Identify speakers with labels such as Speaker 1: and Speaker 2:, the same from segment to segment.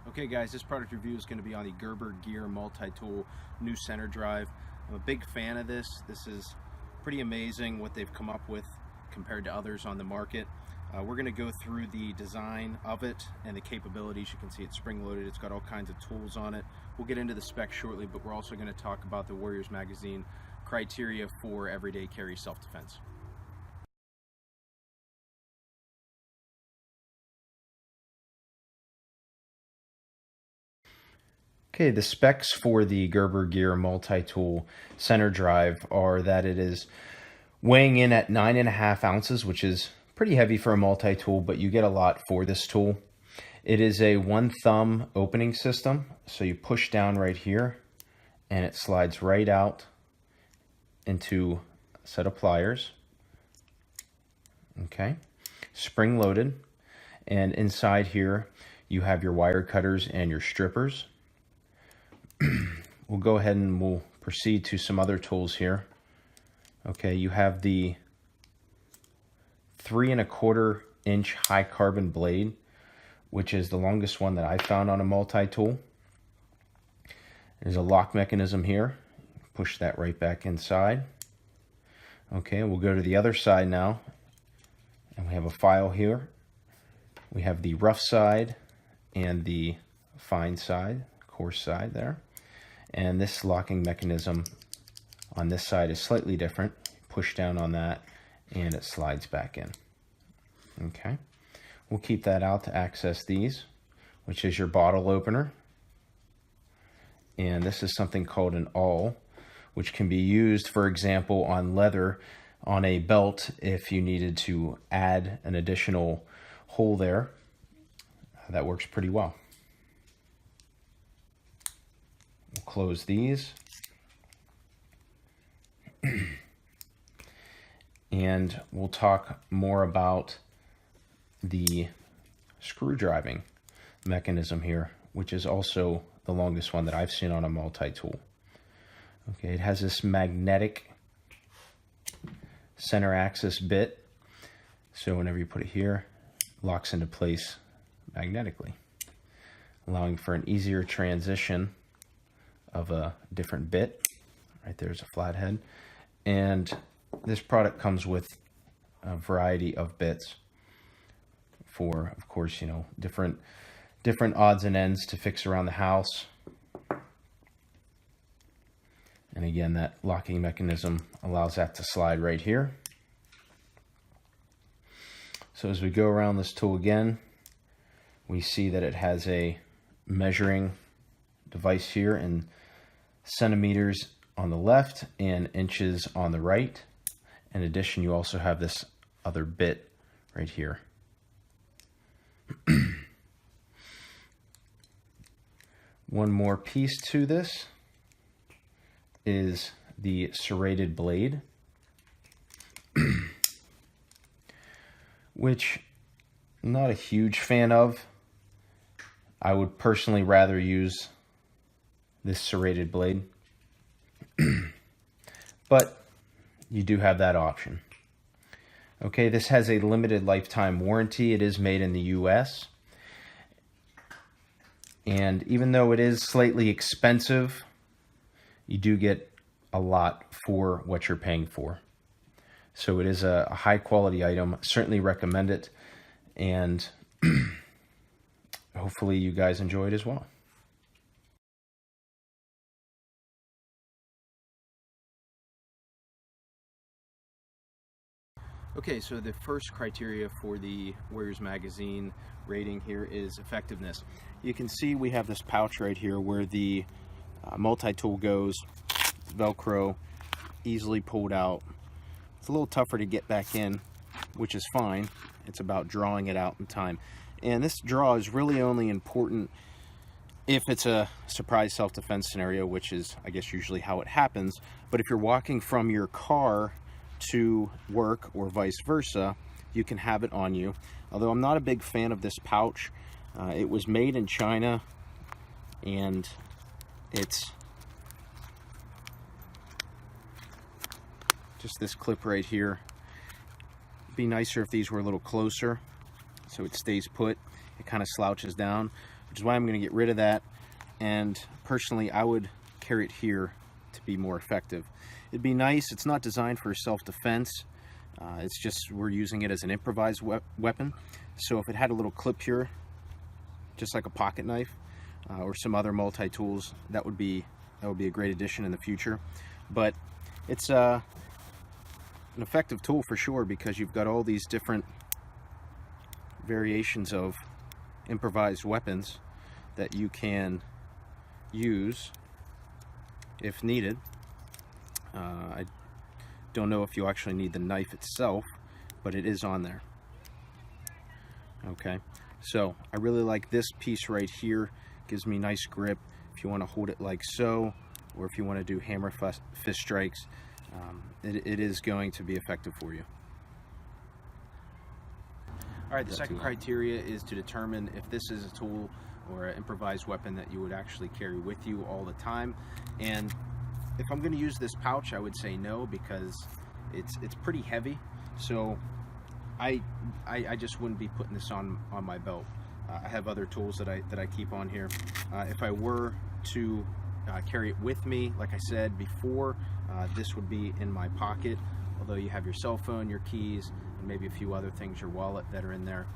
Speaker 1: Okay guys, this product review is going to be on the Gerber Gear multi-tool new center drive. I'm a big fan of this. This is pretty amazing what they've come up with compared to others on the market. We're going to go through the design of it and the capabilities. You can see it's spring-loaded. It's got all kinds of tools on it. We'll get into the specs shortly, but we're also going to talk about the Warriors Magazine criteria for everyday carry self-defense. Okay, the specs for the Gerber Gear multi-tool center drive are that it is weighing in at 9.5 ounces, which is pretty heavy for a multi-tool, but you get a lot for this tool. It is a 1-thumb opening system, so you push down right here and it slides right out into a set of pliers. Okay, spring loaded, and inside here you have your wire cutters and your strippers. We'll go ahead and we'll proceed to some other tools here. Okay, you have the 3¼ inch high carbon blade, which is the longest one that I found on a multi-tool. There's a lock mechanism here. Push that right back inside. Okay, we'll go to the other side now, and we have a file here. We have the rough side and the fine side, coarse side there. And this locking mechanism on this side is slightly different. Push down on that and it slides back in. Okay, we'll keep that out to access these, which is your bottle opener. And this is something called an awl, which can be used, for example, on leather on a belt if you needed to add an additional hole there. That works pretty well. We'll close these. And we'll talk more about the screw driving mechanism here, which is also the longest one that I've seen on a multi-tool. Okay, it has this magnetic center axis bit, so whenever you put it here, it locks into place magnetically, allowing for an easier transition of a different bit. Right there's a flathead, and this product comes with a variety of bits for, of course, you know, different odds and ends to fix around the house. And again, that locking mechanism allows that to slide right here. So as we go around this tool again, we see that it has a measuring device here in centimeters on the left and inches on the right. In addition, you also have this other bit right here. One more piece to this is the serrated blade, which I'm not a huge fan of. I would personally rather use this serrated blade, but you do have that option. Okay, this has a limited lifetime warranty. It is made in the US. And even though it is slightly expensive, you do get a lot for what you're paying for. So it is a high quality item. Certainly recommend it. And hopefully you guys enjoy it as well. Okay, so the first criteria for the Warriors Magazine rating here is effectiveness. You can see we have this pouch right here where the multi-tool goes. It's Velcro, easily pulled out. It's a little tougher to get back in, which is fine. It's about drawing it out in time. And this draw is really only important if it's a surprise self-defense scenario, which is, I guess, usually how it happens. But if you're walking from your car to work or vice versa, you can have it on you. Although I'm not a big fan of this pouch. It was made in China, and it's just this clip right here. It'd be nicer if these were a little closer so it stays put. It kind of slouches down, which is why I'm going to get rid of that. And personally, I would carry it here to be more effective. It'd be nice. It's not designed for self-defense. It's just we're using it as an improvised weapon. So if it had a little clip here, just like a pocket knife or some other multi-tools, that would be a great addition in the future. But it's an effective tool for sure, because you've got all these different variations of improvised weapons that you can use if needed. I don't know if you actually need the knife itself, but it is on there. Okay, so I really like this piece right here. Gives me nice grip if you want to hold it like so, or if you want to do hammer fist strikes. It is going to be effective for you. All right, the second criteria is to determine if this is a tool or an improvised weapon that you would actually carry with you all the time. And if I'm going to use this pouch, I would say no, because it's pretty heavy. So I just wouldn't be putting this on my belt. I have other tools that I keep on here. If I were to carry it with me, like I said before, this would be in my pocket. Although you have your cell phone, your keys, and maybe a few other things, your wallet, that are in there.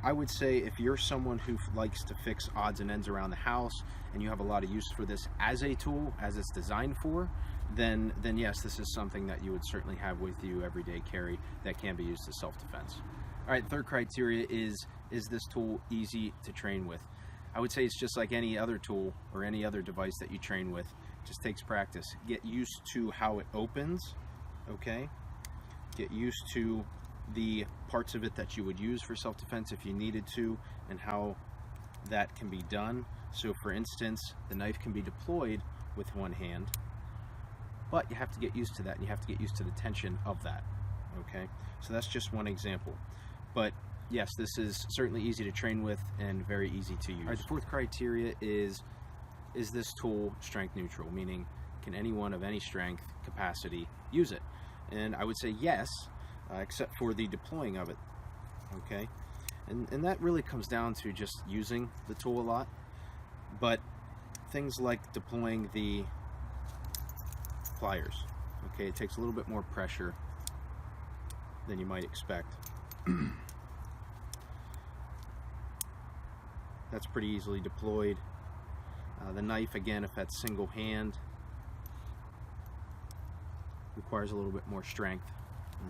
Speaker 1: I would say if you're someone who likes to fix odds and ends around the house and you have a lot of use for this as a tool, as it's designed for, then yes, this is something that you would certainly have with you everyday carry that can be used as self-defense. All right, third criteria is this tool easy to train with? I would say it's just like any other tool or any other device that you train with. It just takes practice. Get used to how it opens, okay? Get used to the parts of it that you would use for self-defense if you needed to, and how that can be done. So for instance, the knife can be deployed with one hand, but you have to get used to that, and you have to get used to the tension of that, okay? So that's just one example. But yes, this is certainly easy to train with and very easy to use. All right, the fourth criteria is this tool strength neutral? Meaning, can anyone of any strength capacity use it? And I would say yes, except for the deploying of it, okay? And that really comes down to just using the tool a lot. But things like deploying the pliers, okay, it takes a little bit more pressure than you might expect. That's pretty easily deployed. The knife, again, if that's single hand, requires a little bit more strength,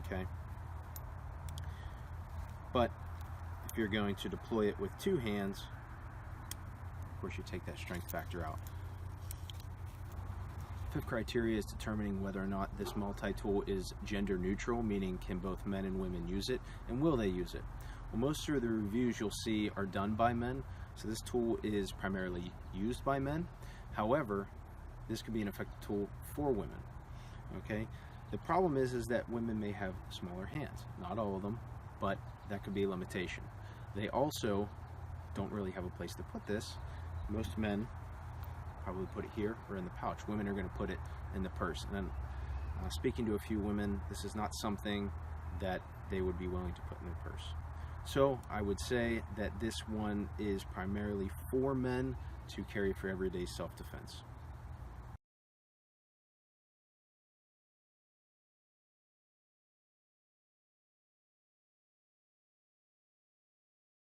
Speaker 1: okay? But if you're going to deploy it with two hands, of course you take that strength factor out. Fifth criteria is determining whether or not this multi-tool is gender neutral, meaning can both men and women use it, and will they use it? Well, most of the reviews you'll see are done by men, so this tool is primarily used by men. However, this could be an effective tool for women, okay? The problem is that women may have smaller hands. Not all of them, but that could be a limitation. They also don't really have a place to put this. Most men probably put it here or in the pouch. Women are going to put it in the purse. And then speaking to a few women, this is not something that they would be willing to put in their purse. So I would say that this one is primarily for men to carry for everyday self-defense.